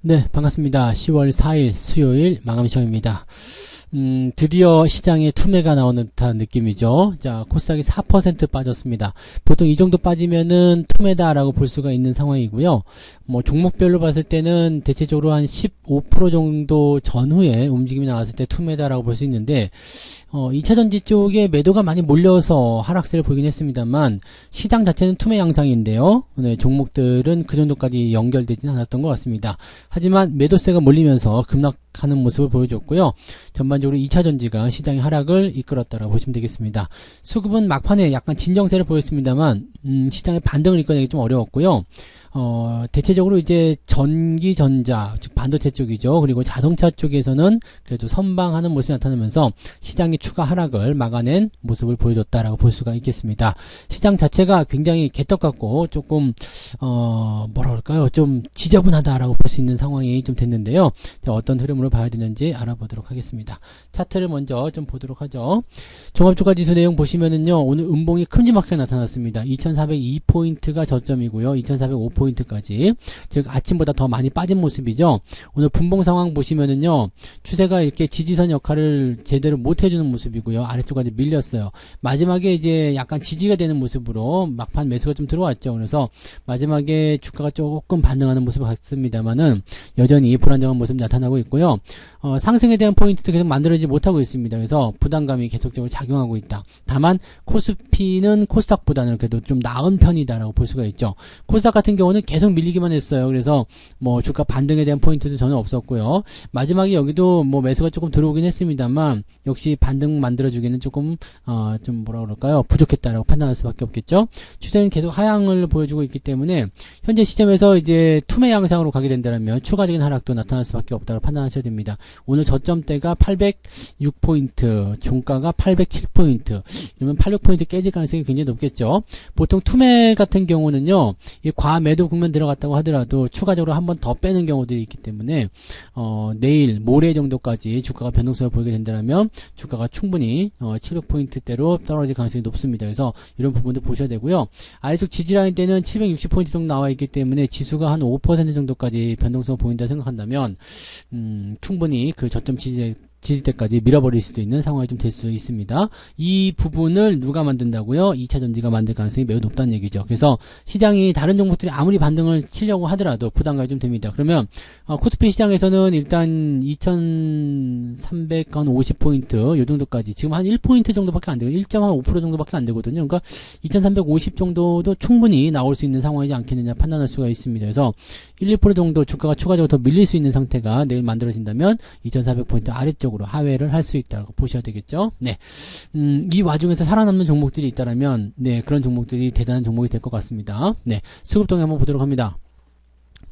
네, 반갑습니다. 10월 4일 수요일 마감 시험입니다. 드디어 시장에 투매가 나오는 듯한 느낌이죠. 자, 코스닥이 4% 빠졌습니다. 보통 이 정도 빠지면은 투매다라고 볼 수가 있는 상황이고요. 뭐 종목별로 봤을 때는 대체적으로 한 15% 정도 전후에 움직임이 나왔을 때 투매다라고 볼 수 있는데 2차전지 쪽에 매도가 많이 몰려서 하락세를 보이긴 했습니다만 시장 자체는 투매 양상인데요. 네, 종목들은 그 정도까지 연결되지는 않았던 것 같습니다. 하지만 매도세가 몰리면서 급락하는 모습을 보여줬고요. 전반적으로 2차전지가 시장의 하락을 이끌었다고 보시면 되겠습니다. 수급은 막판에 약간 진정세를 보였습니다만 시장의 반등을 이끌어내기 좀 어려웠고요. 대체적으로 이제 전기, 전자, 즉 반도체 쪽이죠. 그리고 자동차 쪽에서는 그래도 선방하는 모습이 나타나면서 시장의 추가 하락을 막아낸 모습을 보여줬다라고 볼 수가 있겠습니다. 시장 자체가 굉장히 개떡 같고 조금 뭐라 그럴까요? 좀 지저분하다라고 볼 수 있는 상황이 좀 됐는데요. 자, 어떤 흐름으로 봐야 되는지 알아보도록 하겠습니다. 차트를 먼저 좀 보도록 하죠. 종합주가지수 내용 보시면은요, 오늘 음봉이 큼지막하게 나타났습니다. 2402포인트가 저점이고요. 2405포인트까지. 즉, 아침보다 더 많이 빠진 모습이죠. 오늘 분봉 상황 보시면은요, 추세가 이렇게 지지선 역할을 제대로 못 해주는 모습이고요. 아래쪽까지 밀렸어요. 마지막에 이제 약간 지지가 되는 모습으로 막판 매수가 좀 들어왔죠. 그래서 마지막에 주가가 조금 반등하는 모습을 갖습니다만은 여전히 불안정한 모습이 나타나고 있고요. 상승에 대한 포인트도 계속 만들어지지 못하고 있습니다. 그래서 부담감이 계속적으로 작용하고 있다. 다만 코스피는 코스닥보다는 그래도 좀 나은 편이다라고 볼 수가 있죠. 코스닥 같은 경우는 계속 밀리기만 했어요. 그래서 뭐 주가 반등에 대한 포인트도 전혀 없었고요. 마지막에 여기도 뭐 매수가 조금 들어오긴 했습니다만 역시 반등 만들어주기는 조금 좀 뭐라 그럴까요? 부족했다라고 판단할 수밖에 없겠죠. 추세는 계속 하향을 보여주고 있기 때문에 현재 시점에서 이제 투매 양상으로 가게 된다면 추가적인 하락도 나타날 수밖에 없다고 판단하셔야 됩니다. 오늘 저점대가 806포인트, 종가가 807포인트. 이러면 86포인트 깨질 가능성이 굉장히 높겠죠. 보통 투매 같은 경우는요, 이 과매도 국면 들어갔다고 하더라도 추가적으로 한 번 더 빼는 경우들이 있기 때문에 내일, 모레 정도까지 주가가 변동성을 보이게 된다면 주가가 충분히 700포인트대로 떨어질 가능성이 높습니다. 그래서 이런 부분도 보셔야 되고요. 아래쪽 지지라인 때는 760포인트 정도 나와 있기 때문에 지수가 한 5% 정도까지 변동성을 보인다 생각한다면 충분히 그 저점 지지대까지 밀어버릴 수도 있는 상황이 좀 될 수 있습니다. 이 부분을 누가 만든다고요? 2차전지가 만들 가능성이 매우 높다는 얘기죠. 그래서 시장이 다른 종목들이 아무리 반등을 치려고 하더라도 부담감이 좀 됩니다. 그러면 코스피 시장에서는 일단 2350포인트 요 정도까지 지금 한 1포인트 정도밖에 안 되고 1.5% 정도밖에 안 되거든요. 그러니까 2350 정도도 충분히 나올 수 있는 상황이지 않겠느냐 판단할 수가 있습니다. 그래서 1, 2% 정도 주가가 추가적으로 더 밀릴 수 있는 상태가 내일 만들어진다면 2400포인트 아래쪽으로 하회를 할 수 있다고 보셔야 되겠죠. 네. 이 와중에서 살아남는 종목들이 있다라면, 네, 그런 종목들이 대단한 종목이 될 것 같습니다. 네. 수급동에 한번 보도록 합니다.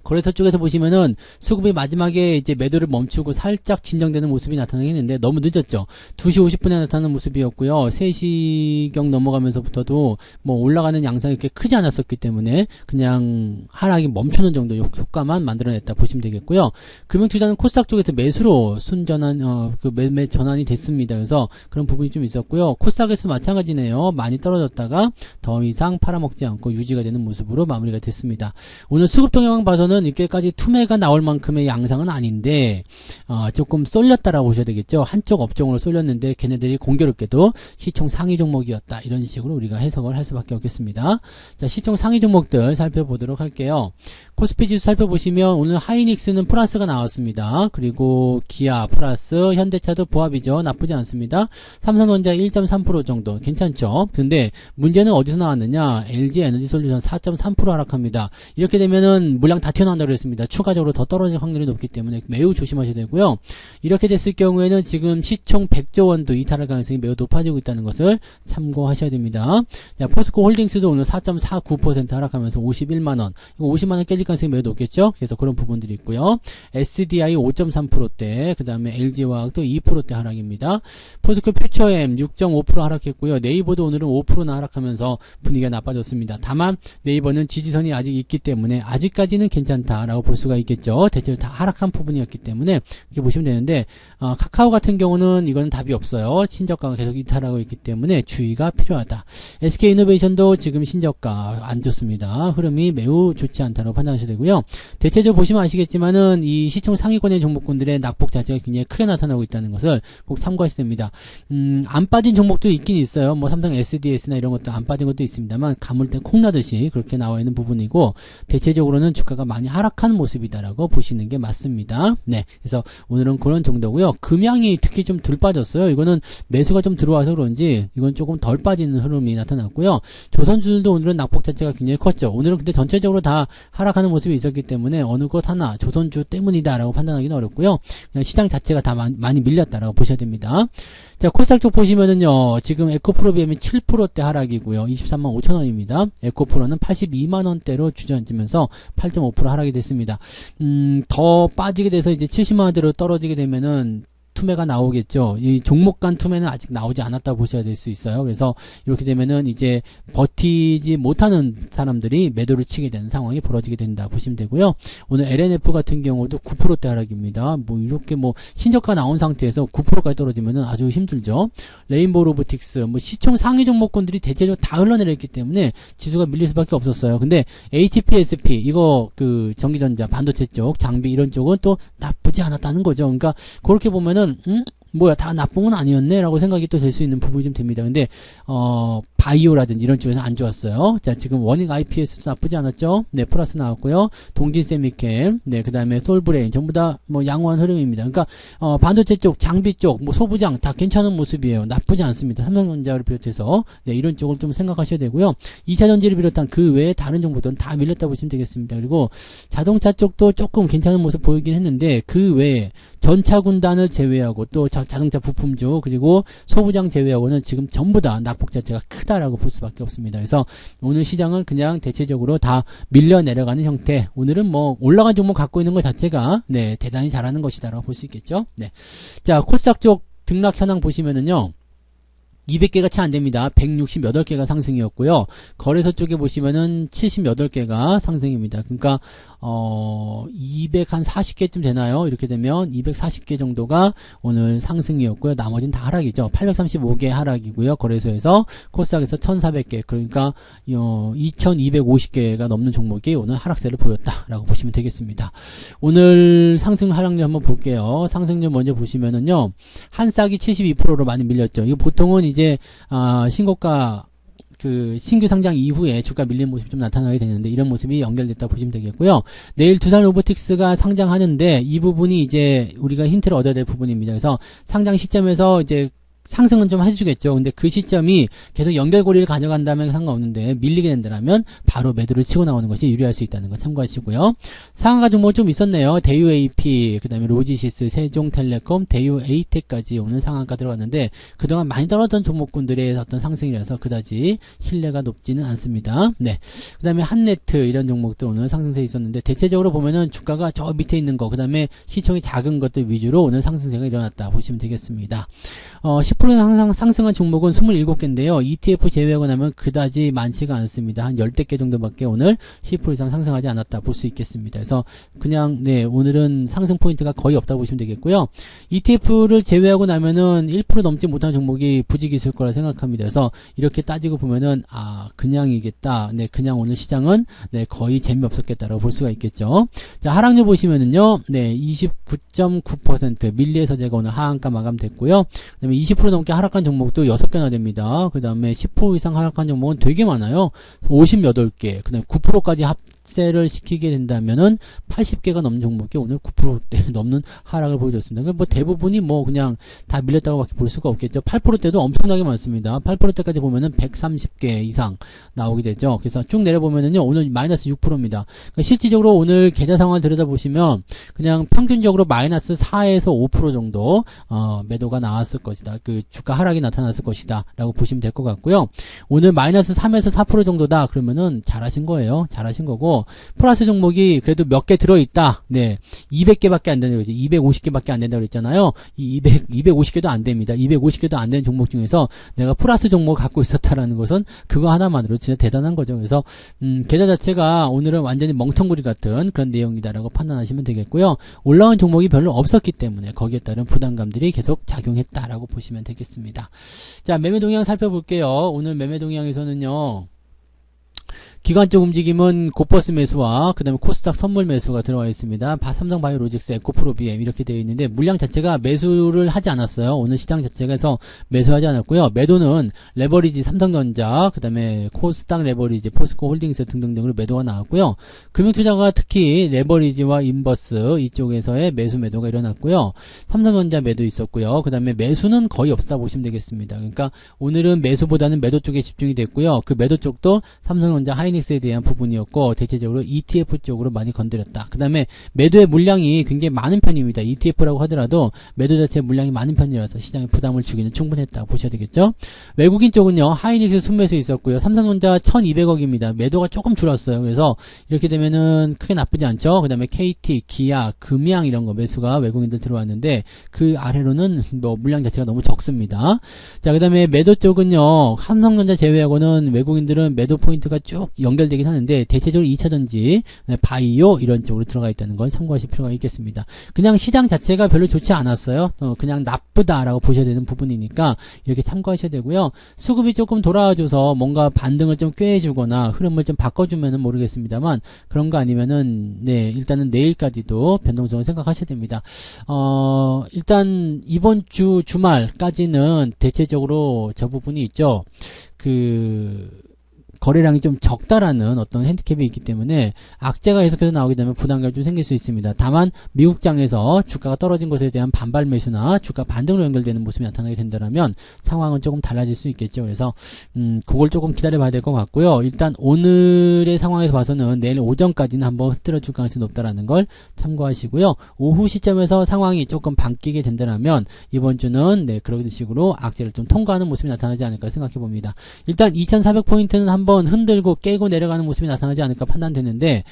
거래소 쪽에서 보시면은 수급이 마지막에 이제 매도를 멈추고 살짝 진정되는 모습이 나타나긴 했는데 너무 늦었죠. 2시 50분에 나타나는 모습이었고요. 3시경 넘어가면서부터도 뭐 올라가는 양상이 그렇게 크지 않았었기 때문에 그냥 하락이 멈추는 정도 효과만 만들어냈다 보시면 되겠고요. 금융투자는 코스닥 쪽에서 매수로 순전한 그 매매 전환이 됐습니다. 그래서 그런 부분이 좀 있었고요. 코스닥에서 마찬가지네요. 많이 떨어졌다가 더 이상 팔아먹지 않고 유지가 되는 모습으로 마무리가 됐습니다. 오늘 수급 동향 봐서는 이렇게까지 투매가 나올 만큼의 양상은 아닌데 조금 쏠렸다라고 보셔야 되겠죠. 한쪽 업종으로 쏠렸는데 걔네들이 공교롭게도 시총 상위 종목이었다. 이런 식으로 우리가 해석을 할 수밖에 없겠습니다. 자, 시총 상위 종목들 살펴보도록 할게요. 코스피 지수 살펴보시면 오늘 하이닉스는 플러스가 나왔습니다. 그리고 기아 플러스, 현대차도 보합이죠. 나쁘지 않습니다. 삼성전자 1.3% 정도 괜찮죠. 근데 문제는 어디서 나왔느냐? LG에너지솔루션 4.3% 하락합니다. 이렇게 되면은 물량 다 튀어나온다고 그랬습니다. 추가적으로 더 떨어질 확률이 높기 때문에 매우 조심하셔야 되고요. 이렇게 됐을 경우에는 지금 시총 100조 원도 이탈할 가능성이 매우 높아지고 있다는 것을 참고하셔야 됩니다. 자, 포스코 홀딩스도 오늘 4.49% 하락하면서 51만원. 이거 50만원 깨질 가능성이 매우 높겠죠. 그래서 그런 부분들이 있고요. SDI 5.3%대, 그 다음에 LG화학도 2%대 하락입니다. 포스코 퓨처엠 6.5% 하락했고요. 네이버도 오늘은 5%나 하락하면서 분위기가 나빠졌습니다. 다만 네이버는 지지선이 아직 있기 때문에 아직까지는 괜찮습니다. 괜찮다라고 볼 수가 있겠죠. 대체로 다 하락한 부분이었기 때문에 이렇게 보시면 되는데 카카오 같은 경우는 이건 답이 없어요. 신저가가 계속 이탈하고 있기 때문에 주의가 필요하다. SK이노베이션도 지금 신저가 안 좋습니다. 흐름이 매우 좋지 않다고 판단하셔야 되고요. 대체적으로 보시면 아시겠지만은 이 시총 상위권의 종목군들의 낙폭 자체가 굉장히 크게 나타나고 있다는 것을 꼭 참고하셔야 됩니다. 안 빠진 종목도 있긴 있어요. 뭐 삼성 SDS나 이런 것도 안 빠진 것도 있습니다만 가물 때 콩나듯이 그렇게 나와 있는 부분이고 대체적으로는 주가가 많이 하락한 모습이다라고 보시는 게 맞습니다. 네, 그래서 오늘은 그런 정도고요. 금양이 특히 좀 덜 빠졌어요. 이거는 매수가 좀 들어와서 그런지 이건 조금 덜 빠지는 흐름이 나타났고요. 조선주들도 오늘은 낙폭 자체가 굉장히 컸죠. 오늘은 근데 전체적으로 다 하락하는 모습이 있었기 때문에 어느 것 하나 조선주 때문이다라고 판단하기는 어렵고요. 그냥 시장 자체가 다 많이 밀렸다라고 보셔야 됩니다. 자, 코스닥 쪽 보시면은요, 지금 에코프로 비하면 7%대 하락이고요. 23만 5천 원입니다. 에코프로는 82만 원대로 주저앉으면서 8.5% 하락이 됐습니다. 더 빠지게 돼서 이제 70만 원대로 떨어지게 되면은 투매가 나오겠죠. 이 종목 간 투매는 아직 나오지 않았다 보셔야 될 수 있어요. 그래서 이렇게 되면은 이제 버티지 못하는 사람들이 매도를 치게 되는 상황이 벌어지게 된다 보시면 되고요. 오늘 LNF 같은 경우도 9%대 하락입니다. 뭐 이렇게 뭐 신저가 나온 상태에서 9%까지 떨어지면은 아주 힘들죠. 레인보우 로보틱스, 뭐 시총 상위 종목군들이 대체적으로 다 흘러내렸기 때문에 지수가 밀릴 수밖에 없었어요. 근데 HPSP 이거 그 전기전자, 반도체 쪽, 장비 이런 쪽은 또 나쁘지 않았다는 거죠. 그러니까 그렇게 보면은 뭐야 다 나쁜 건 아니었네 라고 생각이 또 될 수 있는 부분이 좀 됩니다. 근데 바이오라든지 이런 쪽에서 안 좋았어요. 자, 지금 원익 IPS도 나쁘지 않았죠. 네, 플러스 나왔고요. 동진 세미캠, 네, 그 다음에 솔브레인 전부 다 뭐 양호한 흐름입니다. 그러니까 반도체 쪽, 장비 쪽, 뭐 소부장 다 괜찮은 모습이에요. 나쁘지 않습니다. 삼성전자를 비롯해서 네, 이런 쪽을 좀 생각하셔야 되고요. 2차전지를 비롯한 그 외에 다른 종목들은 다 밀렸다 보시면 되겠습니다. 그리고 자동차 쪽도 조금 괜찮은 모습 보이긴 했는데 그 외에 전차 군단을 제외하고 또 자동차 부품주 그리고 소부장 제외하고는 지금 전부 다 낙폭 자체가 크다라고 볼 수밖에 없습니다. 그래서 오늘 시장은 그냥 대체적으로 다 밀려 내려가는 형태. 오늘은 뭐 올라간 종목 갖고 있는 것 자체가 네 대단히 잘하는 것이다라고 볼 수 있겠죠. 네, 자 코스닥 쪽 등락 현황 보시면은요. 200개가 채 안됩니다. 168개가 상승이었고요. 거래소 쪽에 보시면은 78개가 상승입니다. 그러니까 240개쯤 되나요? 이렇게 되면 240개 정도가 오늘 상승이었고요. 나머지는 다 하락이죠. 835개 하락이고요. 거래소에서 코스닥에서 1400개 그러니까 2250개가 넘는 종목이 오늘 하락세를 보였다라고 보시면 되겠습니다. 오늘 상승 하락률 한번 볼게요. 상승률 먼저 보시면은요. 한싹이 72%로 많이 밀렸죠. 이거 보통은 이제 신고가 그 신규 상장 이후에 주가 밀린 모습이 좀 나타나게 되는데 이런 모습이 연결됐다 보시면 되겠고요. 내일 두산 로보틱스가 상장하는데 이 부분이 이제 우리가 힌트를 얻어야 될 부분입니다. 그래서 상장 시점에서 이제 상승은 좀 해주겠죠. 근데 그 시점이 계속 연결고리를 가져간다면 상관없는데 밀리게 된다면 바로 매도를 치고 나오는 것이 유리할 수 있다는 거 참고하시고요. 상한가 종목 좀 있었네요. 대유 AP, 그 다음에 로지시스, 세종텔레콤, 대유 에이텍까지 오늘 상한가 들어갔는데 그동안 많이 떨어졌던 종목군들의 어떤 상승이라서 그다지 신뢰가 높지는 않습니다. 네. 그 다음에 한네트 이런 종목도 오늘 상승세 있었는데 대체적으로 보면은 주가가 저 밑에 있는 거, 그 다음에 시총이 작은 것들 위주로 오늘 상승세가 일어났다 보시면 되겠습니다. 10% 항상 상승한 종목은 27개인데요. ETF 제외하고 나면 그다지 많지가 않습니다. 한 10개 정도밖에 오늘 10% 이상 상승하지 않았다 볼 수 있겠습니다. 그래서 그냥 네 오늘은 상승 포인트가 거의 없다 보시면 되겠고요. ETF를 제외하고 나면은 1% 넘지 못한 종목이 부직이 있을 거라 생각합니다. 그래서 이렇게 따지고 보면은 그냥이겠다. 네 그냥 오늘 시장은 네 거의 재미없었겠다라고 볼 수가 있겠죠. 자 하락률 보시면은요. 네 29.9% 밀리에서 제가 오늘 하한가 마감됐고요. 그다음에 20% 넘게 하락한 종목도 6개나 됩니다. 그 다음에 10% 이상 하락한 종목은 되게 많아요. 58개. 그 다음에 9%까지 합세를 시키게 된다면은 80개가 넘는 종목이 오늘 9%대 넘는 하락을 보여줬습니다. 그러니까 뭐 대부분이 뭐 그냥 다 밀렸다고밖에 볼 수가 없겠죠. 8%대도 엄청나게 많습니다. 8%대까지 보면은 130개 이상 나오게 되죠. 그래서 쭉 내려보면은요, 오늘 마이너스 6%입니다. 그러니까 실질적으로 오늘 계좌 상황을 들여다보시면 그냥 평균적으로 마이너스 4에서 5% 정도 매도가 나왔을 것이다. 그 주가 하락이 나타났을 것이다. 라고 보시면 될 것 같고요. 오늘 마이너스 3에서 4% 정도다. 그러면은 잘하신 거예요. 잘하신 거고 있고요. 플러스 종목이 그래도 몇 개 들어있다. 네. 200개밖에 안 되는 거죠. 250개밖에 안 된다고 그랬잖아요. 이 250개도 안 됩니다. 250개도 안 되는 종목 중에서 내가 플러스 종목을 갖고 있었다라는 것은 그거 하나만으로 진짜 대단한 거죠. 그래서, 계좌 자체가 오늘은 완전히 멍텅구리 같은 그런 내용이다라고 판단하시면 되겠고요. 올라온 종목이 별로 없었기 때문에 거기에 따른 부담감들이 계속 작용했다라고 보시면 되겠습니다. 자, 매매 동향 살펴볼게요. 오늘 매매 동향에서는요. 기관적 움직임은 고퍼스 매수와 그 다음에 코스닥 선물 매수가 들어와 있습니다. 삼성바이오로직스, 에코프로 BM 이렇게 되어 있는데 물량 자체가 매수를 하지 않았어요. 오늘 시장 자체에서 매수하지 않았고요. 매도는 레버리지 삼성전자, 그 다음에 코스닥 레버리지, 포스코 홀딩스 등등등으로 매도가 나왔고요. 금융투자가 특히 레버리지와 인버스 이쪽에서의 매수 매도가 일어났고요. 삼성전자 매도 있었고요. 그 다음에 매수는 거의 없다 보시면 되겠습니다. 그러니까 오늘은 매수보다는 매도 쪽에 집중이 됐고요. 그 매도 쪽도 삼성전자 하이닉스에 대한 부분이었고 대체적으로 ETF 쪽으로 많이 건드렸다. 그 다음에 매도의 물량이 굉장히 많은 편입니다. ETF라고 하더라도 매도 자체의 물량이 많은 편이라서 시장에 부담을 주기는 충분했다 보셔야 되겠죠. 외국인 쪽은요. 하이닉스 순매수 있었고요. 삼성전자 1200억입니다. 매도가 조금 줄었어요. 그래서 이렇게 되면은 크게 나쁘지 않죠. 그 다음에 KT, 기아, 금양 이런 거 매수가 외국인들 들어왔는데 그 아래로는 뭐 물량 자체가 너무 적습니다. 자, 그 다음에 매도 쪽은요. 삼성전자 제외하고는 외국인들은 매도 포인트가 쭉 연결되긴 하는데 대체적으로 2차전지, 바이오 이런 쪽으로 들어가 있다는 걸 참고하실 필요가 있겠습니다. 그냥 시장 자체가 별로 좋지 않았어요. 그냥 나쁘다라고 보셔야 되는 부분이니까 이렇게 참고하셔야 되고요. 수급이 조금 돌아와줘서 뭔가 반등을 좀 꾀해주거나 흐름을 좀 바꿔주면은 모르겠습니다만 그런 거 아니면은 네 일단은 내일까지도 변동성을 생각하셔야 됩니다. 일단 이번 주 주말까지는 대체적으로 저 부분이 있죠. 거래량이 좀 적다라는 어떤 핸디캡이 있기 때문에 악재가 계속해서 나오게 되면 부담감이 좀 생길 수 있습니다. 다만 미국장에서 주가가 떨어진 것에 대한 반발 매수나 주가 반등으로 연결되는 모습이 나타나게 된다면 상황은 조금 달라질 수 있겠죠. 그래서 그걸 조금 기다려 봐야 될 것 같고요. 일단 오늘의 상황에서 봐서는 내일 오전까지는 한번 흐트러 줄 가능성이 높다라는 걸 참고하시고요. 오후 시점에서 상황이 조금 바뀌게 된다면 이번 주는 네 그런 식으로 악재를 좀 통과하는 모습이 나타나지 않을까 생각해 봅니다. 일단 2400포인트는 한번 흔들고 깨고 내려가는 모습이 나타나지 않을까 판단되는데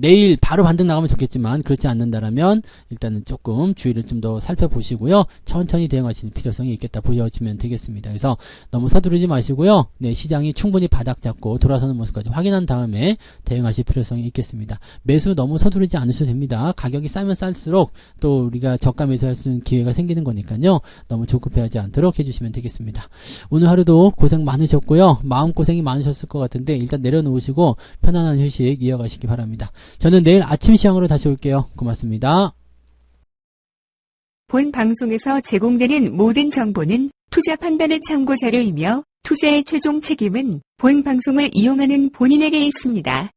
내일 바로 반등 나가면 좋겠지만 그렇지 않는다라면 일단은 조금 주의를 좀 더 살펴보시고요. 천천히 대응하시는 필요성이 있겠다 보여지면 되겠습니다. 그래서 너무 서두르지 마시고요. 네, 시장이 충분히 바닥 잡고 돌아서는 모습까지 확인한 다음에 대응하실 필요성이 있겠습니다. 매수 너무 서두르지 않으셔도 됩니다. 가격이 싸면 쌀수록 또 우리가 저가 매수할 수 있는 기회가 생기는 거니까요. 너무 조급해하지 않도록 해주시면 되겠습니다. 오늘 하루도 고생 많으셨고요. 마음고생이 많으셨을 것 같은데 일단 내려놓으시고 편안한 휴식 이어가시기 바랍니다. 저는 내일 아침 시황으로 다시 올게요. 고맙습니다. 본 방송에서 제공되는 모든 정보는 투자 판단의 참고 자료이며 투자의 최종 책임은 본 방송을 이용하는 본인에게 있습니다.